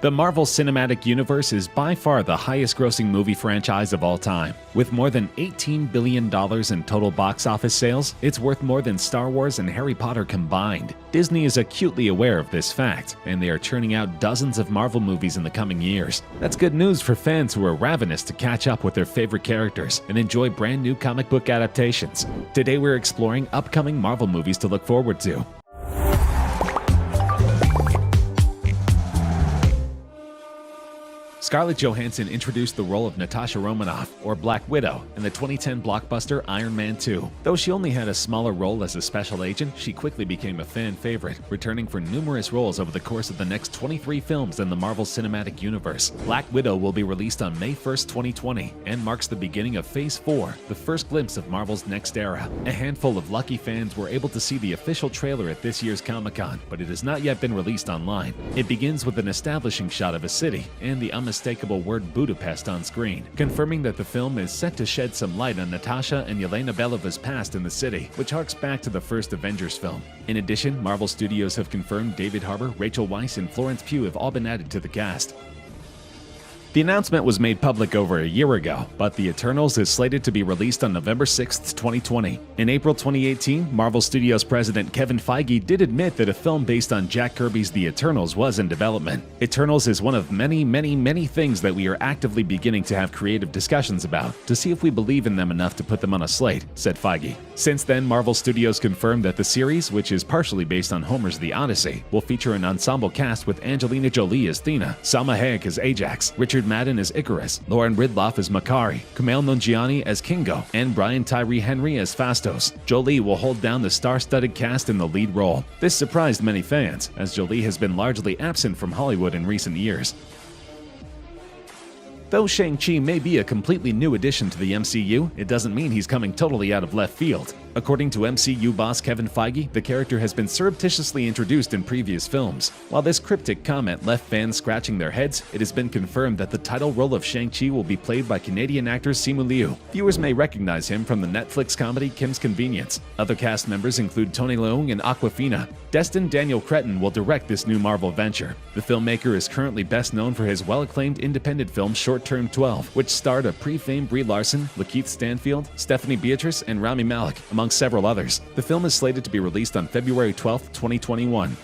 The Marvel Cinematic Universe is by far the highest-grossing movie franchise of all time. With more than $18 billion in total box office sales, it's worth more than Star Wars and Harry Potter combined. Disney is acutely aware of this fact, and they are churning out dozens of Marvel movies in the coming years. That's good news for fans who are ravenous to catch up with their favorite characters and enjoy brand new comic book adaptations. Today we're exploring upcoming Marvel movies to look forward to. Scarlett Johansson introduced the role of Natasha Romanoff, or Black Widow, in the 2010 blockbuster Iron Man 2. Though she only had a smaller role as a special agent, she quickly became a fan favorite, returning for numerous roles over the course of the next 23 films in the Marvel Cinematic Universe. Black Widow will be released on May 1st, 2020, and marks the beginning of Phase 4, the first glimpse of Marvel's next era. A handful of lucky fans were able to see the official trailer at this year's Comic-Con, but it has not yet been released online. It begins with an establishing shot of a city and the unmistakable word Budapest on screen, confirming that the film is set to shed some light on Natasha and Yelena Belova's past in the city, which harks back to the first Avengers film. In addition, Marvel Studios have confirmed David Harbour, Rachel Weisz, and Florence Pugh have all been added to the cast. The announcement was made public over a year ago, but The Eternals is slated to be released on November 6, 2020. In April 2018, Marvel Studios president Kevin Feige did admit that a film based on Jack Kirby's The Eternals was in development. Eternals is one of many things that we are actively beginning to have creative discussions about to see if we believe in them enough to put them on a slate, said Feige. Since then, Marvel Studios confirmed that the series, which is partially based on Homer's The Odyssey, will feature an ensemble cast with Angelina Jolie as Thena, Salma Hayek as Ajax, Richard Madden as Icarus, Lauren Ridloff as Makkari, Kumail Nanjiani as Kingo, and Brian Tyree Henry as Phastos. Jolie will hold down the star-studded cast in the lead role. This surprised many fans, as Jolie has been largely absent from Hollywood in recent years. Though Shang-Chi may be a completely new addition to the MCU, it doesn't mean he's coming totally out of left field. According to MCU boss Kevin Feige, the character has been surreptitiously introduced in previous films. While this cryptic comment left fans scratching their heads, it has been confirmed that the title role of Shang-Chi will be played by Canadian actor Simu Liu. Viewers may recognize him from the Netflix comedy Kim's Convenience. Other cast members include Tony Leung and Awkwafina. Destin Daniel Cretton will direct this new Marvel venture. The filmmaker is currently best known for his well-acclaimed independent film Short Term 12, which starred a pre-famed Brie Larson, Lakeith Stanfield, Stephanie Beatrice, and Rami Malek, among several others. The film is slated to be released on February 12, 2021.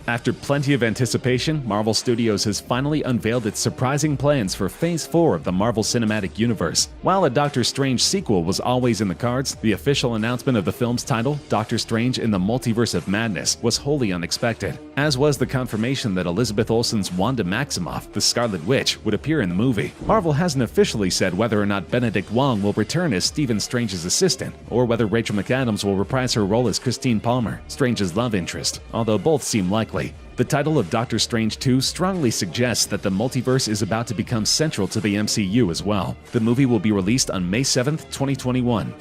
After plenty of anticipation, Marvel Studios has finally unveiled its surprising plans for Phase 4 of the Marvel Cinematic Universe. While a Doctor Strange sequel was always in the cards, the official announcement of the film's title, Doctor Strange in the Multiverse of Madness, was wholly unexpected, as was the confirmation that Elizabeth Olsen's Wanda Maximoff, the Scarlet Witch, would appear in the movie. Marvel hasn't officially said whether or not Benedict Wong will return as Stephen Strange's assistant, or whether Rachel McAdams will reprise her role as Christine Palmer, Strange's love interest, although both seem likely. The title of Doctor Strange 2 strongly suggests that the multiverse is about to become central to the MCU as well. The movie will be released on May 7, 2021.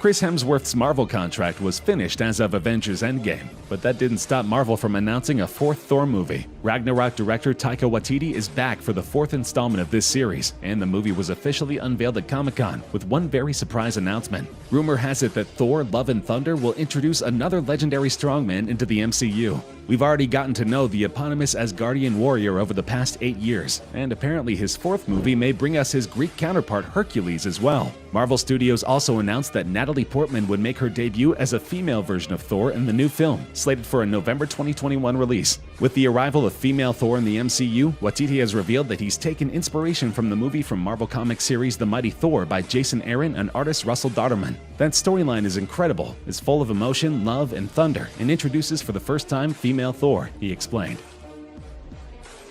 Chris Hemsworth's Marvel contract was finished as of Avengers Endgame, but that didn't stop Marvel from announcing a fourth Thor movie. Ragnarok director Taika Waititi is back for the fourth installment of this series, and the movie was officially unveiled at Comic-Con with one very surprise announcement. Rumor has it that Thor: Love and Thunder will introduce another legendary strongman into the MCU. We've already gotten to know the eponymous Asgardian warrior over the past 8 years, and apparently his fourth movie may bring us his Greek counterpart Hercules as well. Marvel Studios also announced that Natalie Portman would make her debut as a female version of Thor in the new film, slated for a November 2021 release. With the arrival of female Thor in the MCU, Waititi has revealed that he's taken inspiration from the movie from Marvel Comics series The Mighty Thor by Jason Aaron and artist Russell Dodderman. That storyline is incredible, is full of emotion, love, and thunder, and introduces for the first time female Thor, he explained.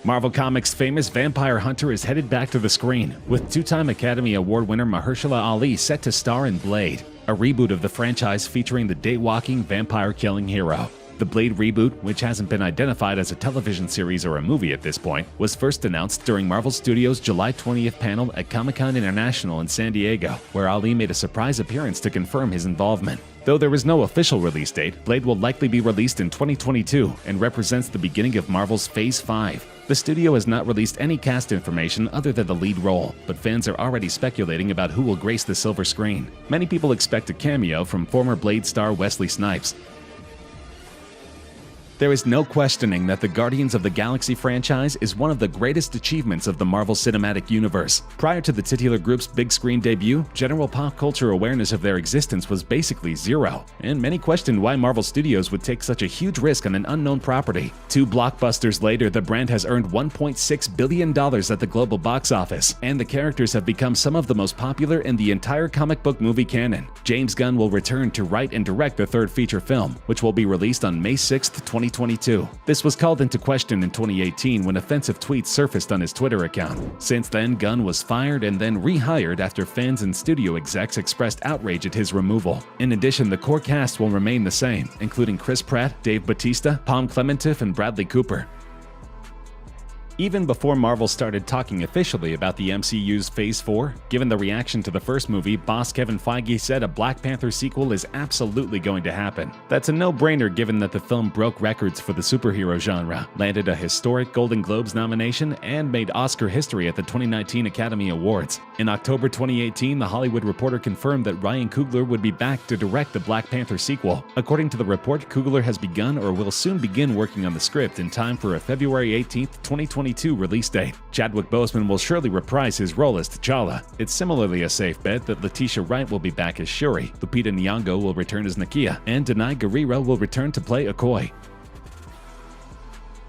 Marvel Comics' famous vampire hunter is headed back to the screen, with two-time Academy Award winner Mahershala Ali set to star in Blade, a reboot of the franchise featuring the day-walking, vampire-killing hero. The Blade reboot, which hasn't been identified as a television series or a movie at this point, was first announced during Marvel Studios' July 20th panel at Comic-Con International in San Diego, where Ali made a surprise appearance to confirm his involvement. Though there is no official release date, Blade will likely be released in 2022 and represents the beginning of Marvel's Phase 5. The studio has not released any cast information other than the lead role, but fans are already speculating about who will grace the silver screen. Many people expect a cameo from former Blade star Wesley Snipes. There is no questioning that the Guardians of the Galaxy franchise is one of the greatest achievements of the Marvel Cinematic Universe. Prior to the titular group's big screen debut, general pop culture awareness of their existence was basically zero, and many questioned why Marvel Studios would take such a huge risk on an unknown property. 2 blockbusters later, the brand has earned $1.6 billion at the global box office, and the characters have become some of the most popular in the entire comic book movie canon. James Gunn will return to write and direct the third feature film, which will be released on May 6, 2022. This was called into question in 2018 when offensive tweets surfaced on his Twitter account. Since then, Gunn was fired and then rehired after fans and studio execs expressed outrage at his removal. In addition, the core cast will remain the same, including Chris Pratt, Dave Bautista, Palm Clementif, and Bradley Cooper. Even before Marvel started talking officially about the MCU's Phase 4, given the reaction to the first movie, boss Kevin Feige said a Black Panther sequel is absolutely going to happen. That's a no-brainer given that the film broke records for the superhero genre, landed a historic Golden Globes nomination, and made Oscar history at the 2019 Academy Awards. In October 2018, The Hollywood Reporter confirmed that Ryan Coogler would be back to direct the Black Panther sequel. According to the report, Coogler has begun or will soon begin working on the script in time for a February 18, 2022 release date. Chadwick Boseman will surely reprise his role as T'Challa. It's similarly a safe bet that Letitia Wright will be back as Shuri, Lupita Nyong'o will return as Nakia, and Danai Gurira will return to play Okoye.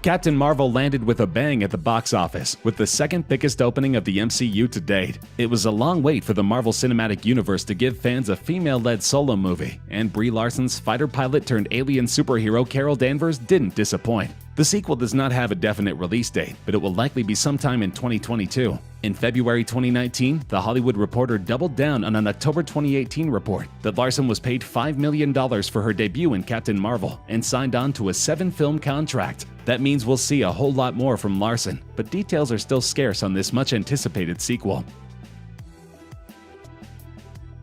Captain Marvel landed with a bang at the box office, with the second biggest opening of the MCU to date. It was a long wait for the Marvel Cinematic Universe to give fans a female-led solo movie, and Brie Larson's fighter pilot turned alien superhero Carol Danvers didn't disappoint. The sequel does not have a definite release date, but it will likely be sometime in 2022. In February 2019, The Hollywood Reporter doubled down on an October 2018 report that Larson was paid $5 million for her debut in Captain Marvel and signed on to a 7-film contract. That means we'll see a whole lot more from Larson, but details are still scarce on this much-anticipated sequel.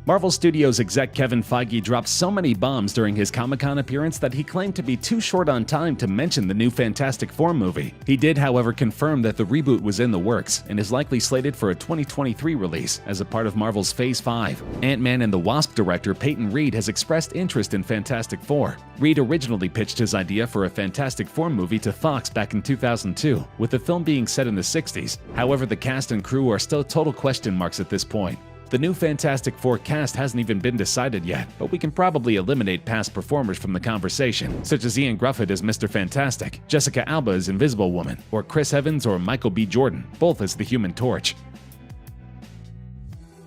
Marvel Studios exec Kevin Feige dropped so many bombs during his Comic-Con appearance that he claimed to be too short on time to mention the new Fantastic Four movie. He did, however, confirm that the reboot was in the works and is likely slated for a 2023 release as a part of Marvel's Phase 5. Ant-Man and the Wasp director Peyton Reed has expressed interest in Fantastic Four. Reed originally pitched his idea for a Fantastic Four movie to Fox back in 2002, with the film being set in the 60s. However, the cast and crew are still total question marks at this point. The new Fantastic Four cast hasn't even been decided yet, but we can probably eliminate past performers from the conversation, such as Ian Gruffett as Mr. Fantastic, Jessica Alba as Invisible Woman, or Chris Evans or Michael B. Jordan, both as the Human Torch.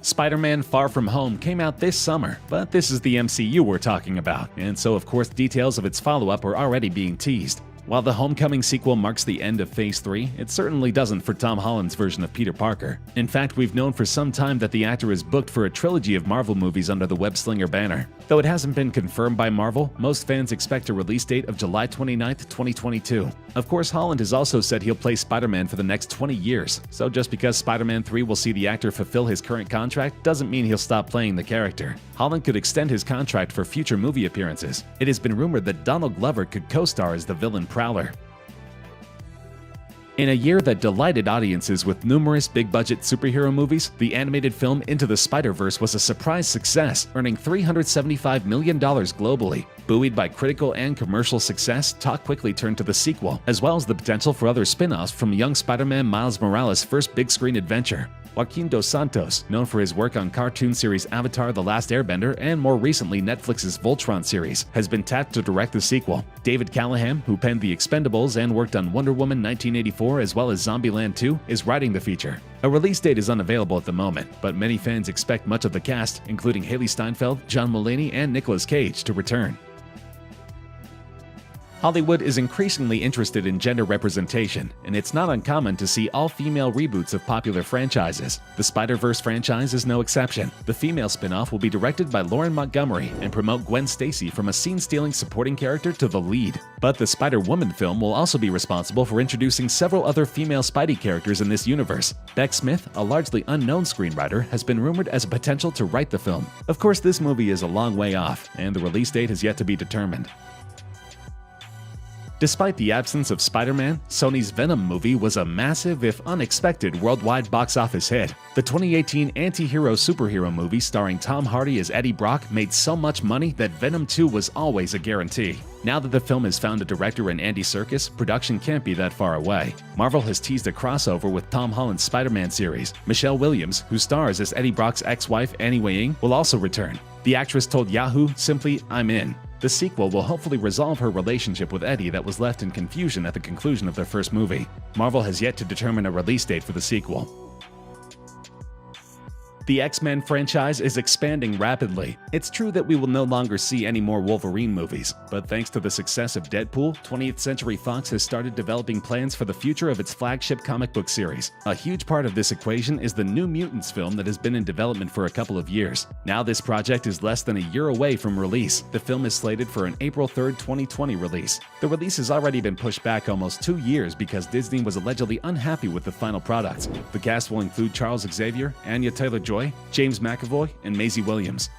Spider-Man: Far From Home came out this summer, but this is the MCU we're talking about, and so of course details of its follow-up are already being teased. While the Homecoming sequel marks the end of Phase 3, it certainly doesn't for Tom Holland's version of Peter Parker. In fact, we've known for some time that the actor is booked for a trilogy of Marvel movies under the web-slinger banner. Though it hasn't been confirmed by Marvel, most fans expect a release date of July 29, 2022. Of course, Holland has also said he'll play Spider-Man for the next 20 years, so just because Spider-Man 3 will see the actor fulfill his current contract doesn't mean he'll stop playing the character. Holland could extend his contract for future movie appearances. It has been rumored that Donald Glover could co-star as the villain Prowler. In a year that delighted audiences with numerous big-budget superhero movies, the animated film Into the Spider-Verse was a surprise success, earning $375 million globally. Buoyed by critical and commercial success, talk quickly turned to the sequel, as well as the potential for other spin-offs from young Spider-Man Miles Morales' first big-screen adventure. Joaquin Dos Santos, known for his work on cartoon series Avatar: The Last Airbender and more recently Netflix's Voltron series, has been tapped to direct the sequel. David Callahan, who penned The Expendables and worked on Wonder Woman 1984 as well as Zombieland 2, is writing the feature. A release date is unavailable at the moment, but many fans expect much of the cast, including Haley Steinfeld, John Mulaney, and Nicolas Cage, to return. Hollywood is increasingly interested in gender representation, and it's not uncommon to see all-female reboots of popular franchises. The Spider-Verse franchise is no exception. The female spin-off will be directed by Lauren Montgomery and promote Gwen Stacy from a scene-stealing supporting character to the lead. But the Spider-Woman film will also be responsible for introducing several other female Spidey characters in this universe. Beck Smith, a largely unknown screenwriter, has been rumored as a potential to write the film. Of course, this movie is a long way off, and the release date has yet to be determined. Despite the absence of Spider-Man, Sony's Venom movie was a massive, if unexpected, worldwide box office hit. The 2018 anti-hero superhero movie starring Tom Hardy as Eddie Brock made so much money that Venom 2 was always a guarantee. Now that the film has found a director in Andy Serkis, production can't be that far away. Marvel has teased a crossover with Tom Holland's Spider-Man series. Michelle Williams, who stars as Eddie Brock's ex-wife Annie Wei-ing, will also return. The actress told Yahoo simply, "I'm in." The sequel will hopefully resolve her relationship with Eddie that was left in confusion at the conclusion of their first movie. Marvel has yet to determine a release date for the sequel. The X-Men franchise is expanding rapidly. It's true that we will no longer see any more Wolverine movies, but thanks to the success of Deadpool, 20th Century Fox has started developing plans for the future of its flagship comic book series. A huge part of this equation is the New Mutants film that has been in development for a couple of years. Now this project is less than a year away from release. The film is slated for an April 3rd, 2020 release. The release has already been pushed back almost 2 years because Disney was allegedly unhappy with the final product. The cast will include Charles Xavier, Anya Taylor-Joy, James McAvoy, and Maisie Williams.